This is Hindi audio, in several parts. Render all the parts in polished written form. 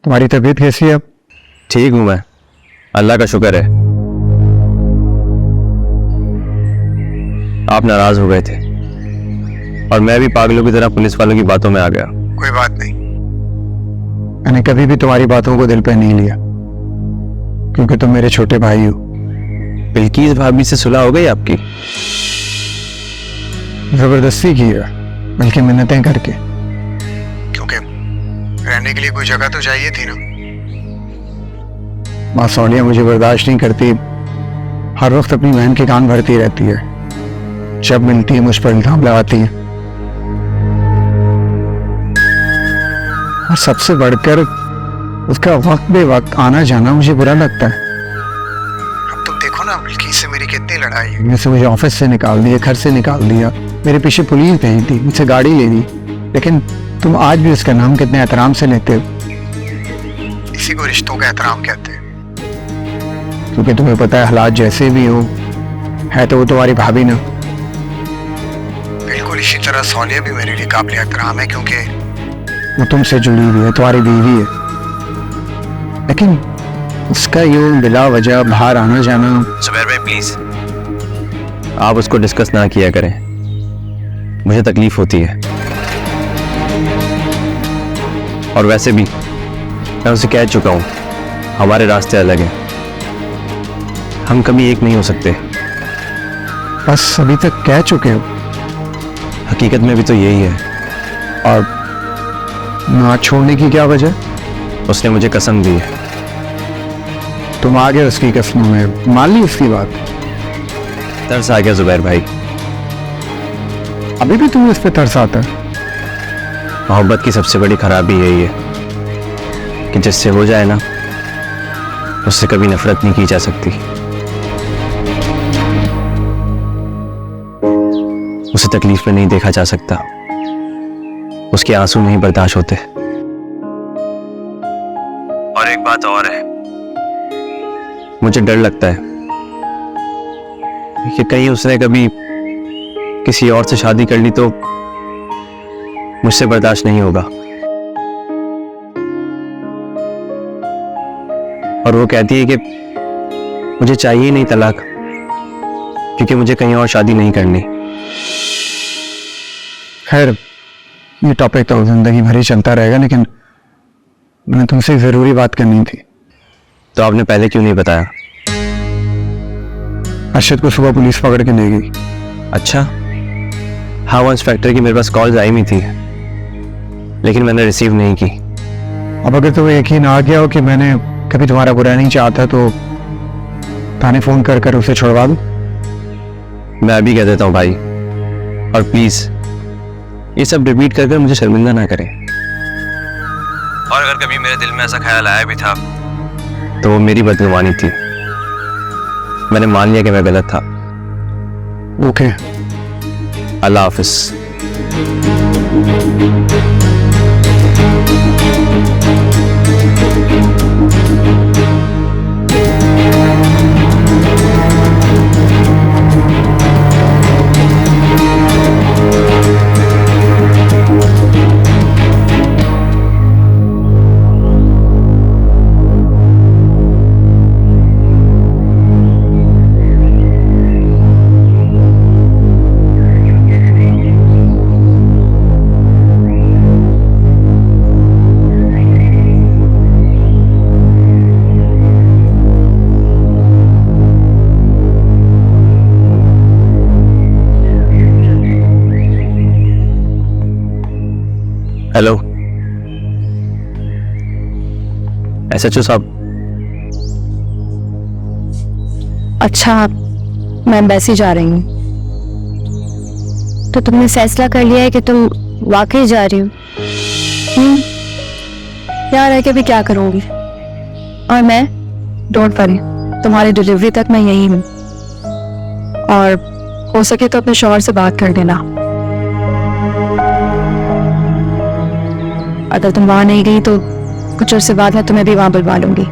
तुम्हारी तबीयत कैसी है अब? ठीक हूँ मैं, अल्लाह का शुक्र है। आप नाराज हो गए थे और मैं भी पागलों की तरह पुलिस वालों की बातों में आ गया। कोई बात नहीं, मैंने कभी भी तुम्हारी बातों को दिल पे नहीं लिया, क्योंकि तुम मेरे छोटे भाई हो। बिल्किस भाभी से सुलह हो गई आपकी? जबरदस्ती की है, बल्कि मिन्नतें करके, क्योंकि रहने के लिए कोई जगह तो चाहिए थी ना। माँ सोनिया मुझे बर्दाश्त नहीं करती, हर वक्त अपनी बहन के कान भरती रहती है, जब मिलती है मुझ पर इल्जाम लगाती है, और सबसे बढ़कर उसका वक्त बे वक्त आना जाना मुझे बुरा लगता है। अब तुम देखो ना, बिल्किस से मेरी कितनी लड़ाई है। मुझसे मुझे ऑफिस से निकाल दिया, घर से निकाल दिया, मेरे पीछे पुलिस भेज दी, मुझसे गाड़ी ले ली, लेकिन तुम आज भी उसका नाम कितने एहतराम से लेते हो। इसी को रिश्तों का एहतराम कहते हैं, क्योंकि तुम्हें पता है हालात जैसे भी हो, है तो वो तुम्हारी भाभी ना। बिल्कुल इसी तरह सोनिया भी मेरे लिए काबिल एहतराम है, क्योंकि वो तुमसे जुड़ी हुई है, तुम्हारी बीवी है। लेकिन उसका यूं बिला वजह बाहर आना जाना। जुबैर भाई प्लीज, आप उसको डिस्कस ना किया करें, मुझे तकलीफ होती है। और वैसे भी मैं उसे कह चुका हूं, हमारे रास्ते अलग हैं, हम कभी एक नहीं हो सकते। बस अभी तक कह चुके हो, हकीकत में भी तो यही है। और ना छोड़ने की क्या वजह? उसने मुझे कसम दी है। तुम आ गए उसकी कसमों में, मान ली उसकी बात। तरस आ गया जुबैर भाई। अभी भी तुम्हें इस पे तरस आता है? मोहब्बत की सबसे बड़ी खराबी यही है कि जिससे हो जाए ना, उससे कभी नफरत नहीं की जा सकती। उसे तकलीफ में नहीं देखा जा सकता, उसके आंसू नहीं बर्दाश्त होते। और एक बात और है, मुझे डर लगता है कि कहीं उसने कभी किसी और से शादी कर ली तो मुझसे बर्दाश्त नहीं होगा। और वो कहती है कि मुझे चाहिए ही नहीं तलाक, क्योंकि मुझे कहीं और शादी नहीं करनी। खैर, ये टॉपिक तो जिंदगी भर ही चलता रहेगा, लेकिन मैंने तुमसे एक जरूरी बात करनी थी। तो आपने पहले क्यों नहीं बताया? अरशद को सुबह पुलिस पकड़ के ले गई। अच्छा, हाँ, वो इंस्पेक्टर की मेरे पास कॉल्स आई हुई थी, लेकिन मैंने रिसीव नहीं की। अब अगर तुम्हें यकीन आ गया हो कि मैंने कभी तुम्हारा बुरा नहीं चाहता, तो थाने फोन कर कर उसे छुड़वा दो। मैं अभी कह देता हूँ भाई, और प्लीज ये सब रिपीट कर मुझे शर्मिंदा ना करें। और अगर कभी मेरे दिल में ऐसा ख्याल आया भी था तो वो मेरी बदगुमानी थी, मैंने मान लिया कि मैं गलत था। ओके, अल्लाह हाफिज। हेलो SHO साहब। अच्छा, मैं एम्बेसी जा रही हूँ, तो तुमने फैसला कर लिया है कि तुम वाकई जा रही हो? यहाँ रह के भी क्या करूँगी? और मैं, डोंट वरी, तुम्हारी डिलीवरी तक मैं यही हूँ, और हो सके तो अपने शौहर से बात कर देना। अगर तुम वहां नहीं गई तो कुछ अर्से बाद मैं तुम्हें भी वहां बुलवा लूंगी।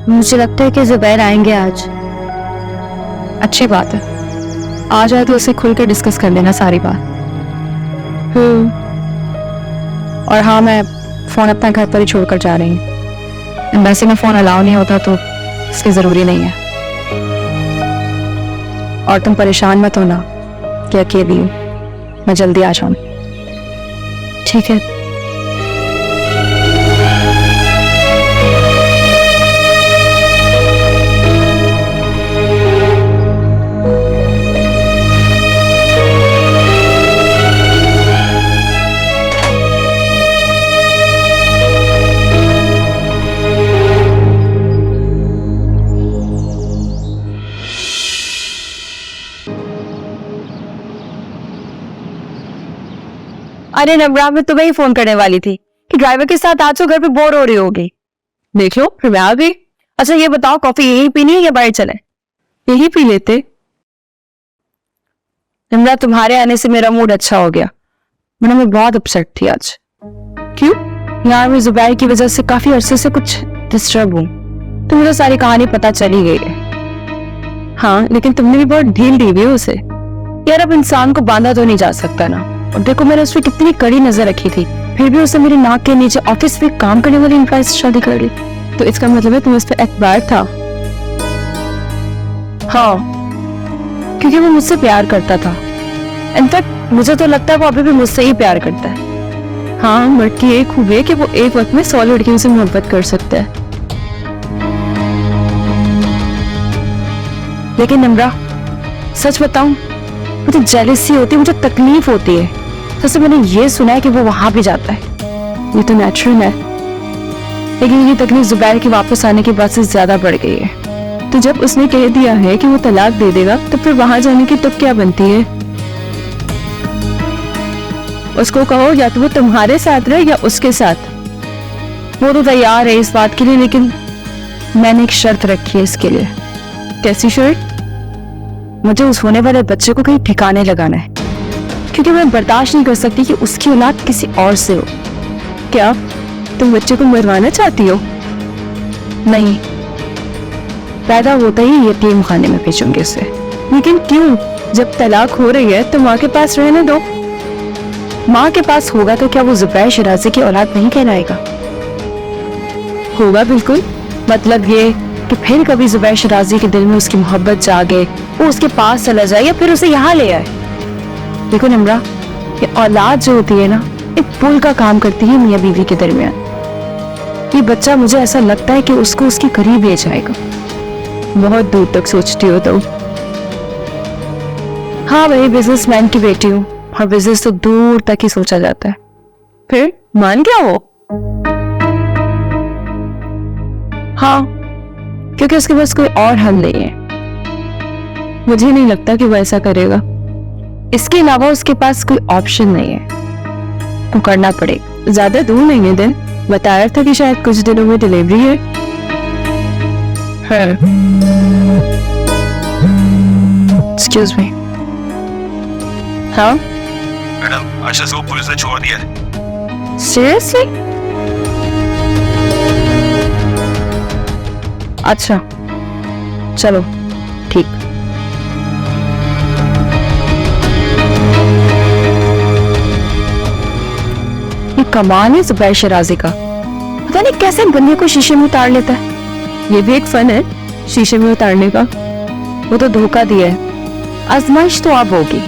मुझे लगता है कि जुबैर आएंगे आज। अच्छी बात है, आ जाए तो उसे खुलकर डिस्कस कर लेना सारी बात। और हाँ, मैं फोन अपना घर पर ही छोड़कर जा रही हूँ। एम्बेसी में फोन अलाउ नहीं होता तो इसकी जरूरी नहीं है। और तुम परेशान मत होना कि अकेली हूँ, मैं जल्दी आ जाऊँ। ठीक है। अरे नबरा, मैं तुम्हें ही फोन करने वाली थी कि ड्राइवर के साथ आज तो घर पे बोर हो रही होगी। देख लो, फिर मैं आ गई। अच्छा ये बताओ, कॉफी यही पीनी है या बाहर चले? यही पी लेते। नमरा, तुम्हारे आने से मेरा मूड अच्छा हो गया, वरना मैं बहुत अपसेट थी आज। क्यों? यार मैं जुबैर की वजह से काफी अरसे से कुछ डिस्टर्ब हूँ। तो मुझे सारी कहानी पता चली गई है। हाँ, लेकिन तुमने भी बहुत ढील दी हुई है उसे। यार अब इंसान को बांधा तो नहीं जा सकता ना। और देखो, मैंने उस पर कितनी कड़ी नजर रखी थी, फिर भी उसने मेरी नाक के नीचे ऑफिस में काम करने वाली एम्प्लॉय से शादी कर ली। तो इसका मतलब है तुम्हें उस पर एतबार था? हाँ, क्योंकि वो मुझसे प्यार करता था। इनफैक्ट मुझे तो लगता है वो अभी भी मुझसे ही प्यार करता है। हाँ, मर्द की एक खूबी है कि वो एक वक्त में 100 लड़कियों से मोहब्बत कर सकता है। लेकिन नम्रा, सच बताऊं, मुझे जेलसी होती है, मुझे तकलीफ होती है। जैसे मैंने ये सुना है कि वो वहां भी जाता है। ये तो नेचुरल है, लेकिन ये तकलीफ जुबैर के वापस आने के बाद से ज्यादा बढ़ गई है। तो जब उसने कह दिया है कि वो तलाक दे देगा, तो फिर वहां जाने की तुक क्या बनती है? उसको कहो या तो वो तुम्हारे साथ रहे या उसके साथ। वो तो तैयार है इस बात के लिए, लेकिन मैंने एक शर्त रखी है इसके लिए। कैसी शर्त? मुझे उस होने वाले बच्चे को कहीं ठिकाने लगाना है, क्योंकि मैं बर्दाश्त नहीं कर सकती कि उसकी औलाद किसी और से हो। क्या तुम बच्चे को मरवाना चाहती हो? नहीं, पैदा होता ही यतीम खाने में भेजूंगी उसे। लेकिन क्यों? जब तलाक हो रही है तो माँ के पास रहने दो। माँ के पास होगा तो क्या वो जुबैर शराजी की औलाद नहीं कहलाएगा? होगा बिल्कुल। मतलब ये कि फिर कभी जुबैर शराजी के दिल में उसकी मोहब्बत जागे, वो उसके पास चला जाए या फिर उसे यहाँ ले आए। देखो नम्रा, ये औलाद जो होती है ना, एक पुल का काम करती है मियाँ बीवी के दरमियान। ये बच्चा मुझे ऐसा लगता है कि उसको उसके करीब ले जाएगा। बहुत दूर तक सोचती हो तुम। हाँ भाई, बिजनेसमैन की बेटी हूँ और बिजनेस तो दूर तक ही सोचा जाता है। फिर मान गया वो? हाँ, क्योंकि उसके पास कोई और हल नहीं है। मुझे नहीं लगता कि वो ऐसा करेगा। इसके अलावा उसके पास कोई ऑप्शन नहीं है, तो करना पड़ेगा। ज्यादा दूर नहीं है दिन, बताया था कि शायद कुछ दिनों में डिलीवरी है। Excuse me. हाँ मैडम, आशा को पुलिस ने छोड़ दिया है। सीरियसली? अच्छा, चलो ठीक। ये कमाल है जुबैर शराजी का। पता नहीं कैसे बंदे को शीशे में उतार लेता है। ये भी एक फन है शीशे में उतारने का। वो तो धोखा दिया है, आजमाइश तो अब होगी।